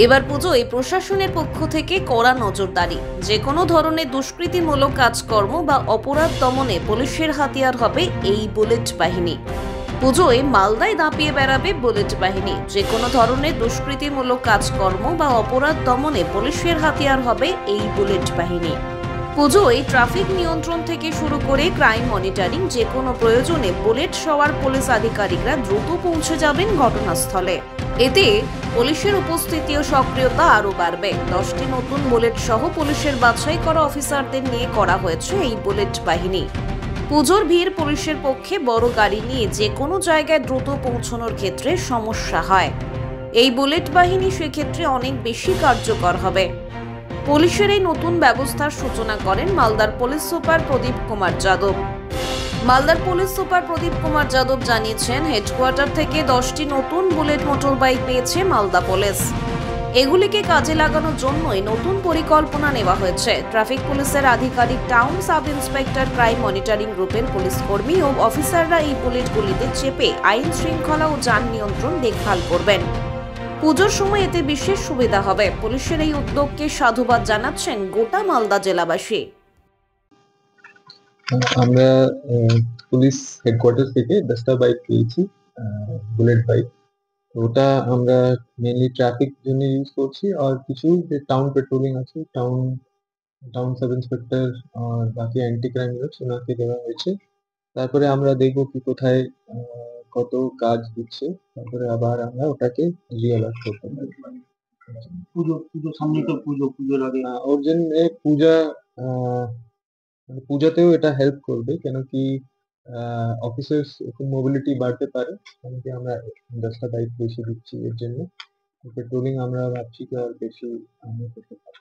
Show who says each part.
Speaker 1: এবার পুজোয় প্রশাসনের পক্ষ থেকে কড়া নজরদারি, যে কোনো ধরনের দুষ্কৃতিমূলক কাজকর্ম বা অপরাধ দমনে পুলিশের হাতিয়ার হবে এই বুলেট বাহিনী। পুজোয় মালদায় দাপিয়ে বেড়াবে বুলেট বাহিনী। যে কোনো ধরনের দুষ্কৃতিমূলক কাজকর্ম বা অপরাধ দমনে পুলিশের হাতিয়ার হবে এই বুলেট বাহিনী। পুজোয় ট্রাফিক নিয়ন্ত্রণ থেকে শুরু করে ক্রাইম মনিটরিং, যে কোনো প্রয়োজনে বুলেট সওয়ার পুলিশ আধিকারিকরা দ্রুত পৌঁছে যাবেন ঘটনাস্থলে। এতে পুলিশের উপস্থিতি ও সক্রিয়তা আরও বাড়বে। 10টি নতুন বুলেট সহ পুলিশের বাছাই করা অফিসারদের নিয়ে করা হয়েছে এই বুলেট বাহিনী। পুজোর ভিড় পুলিশের পক্ষে বড় গাড়ি নিয়ে যে কোনো জায়গায় দ্রুত পৌঁছানোর ক্ষেত্রে সমস্যা হয়। এই বুলেট বাহিনী সেক্ষেত্রে অনেক বেশি কার্যকর হবে। পুলিশের এই নতুন ব্যবস্থার সূচনা করেন মালদার পুলিশ সুপার প্রদীপ কুমার যাদব। মালদার পুলিশ সুপার প্রদীপ কুমার যাদব জানিয়েছেন, হেডকোয়ার্টার থেকে 10টি নতুন বুলেট মোটর বাইক পেয়েছে মালদা পুলিশ। এগুলিকে কাজে লাগানোর জন্যই নতুন পরিকল্পনা নেওয়া হয়েছে। ট্রাফিক পুলিশের আধিকারিক, town sub inspector, crime monitoring গ্রুপের পুলিশ কর্মী ও অফিসাররা এই বুলেটগুলিতে চেপে আইন শৃঙ্খলা ও যান নিয়ন্ত্রণ দেখভাল করবেন। পুজোর সময় এতে বিশেষ সুবিধা হবে। পুলিশের এই উদ্যোগকে সাধুবাদ জানাচ্ছেন গোটা মালদা জেলাবাসী।
Speaker 2: আমরা পুলিশ হেডকোয়ার্টার থেকে 10টা বাইক পেয়েছি, বুলেট বাইক। ওটা আমরা মেনলি ট্রাফিক জন্য ইউজ করছি, আর কিছু যে টাউন পেট্রোলিং আছে, টাউন সাব ইন্সপেক্টর আর বাকি অ্যান্টি ক্রাইম ইউনিটস ওনাকে দেওয়া হয়েছে। তারপরে আমরা দেখবো কি কোথায় কত কাজ দিচ্ছে, তারপরে আবার আমরা ওটাকে রিঅ্যালার্ট করতে পারি।
Speaker 3: পুজো সামনে তো পুজোর আগে
Speaker 2: ওর জন্য মানে পূজাতেও এটা হেল্প করবে, কেন কি অফিসার্স মোবিলিটি বাড়তে পারে, কেন কি আমরা 10টা বাইক বেশি দিচ্ছি এর জন্য। পেট্রোলিং আমরা ভাবছি কি আর বেশি আমরা করতে পারি।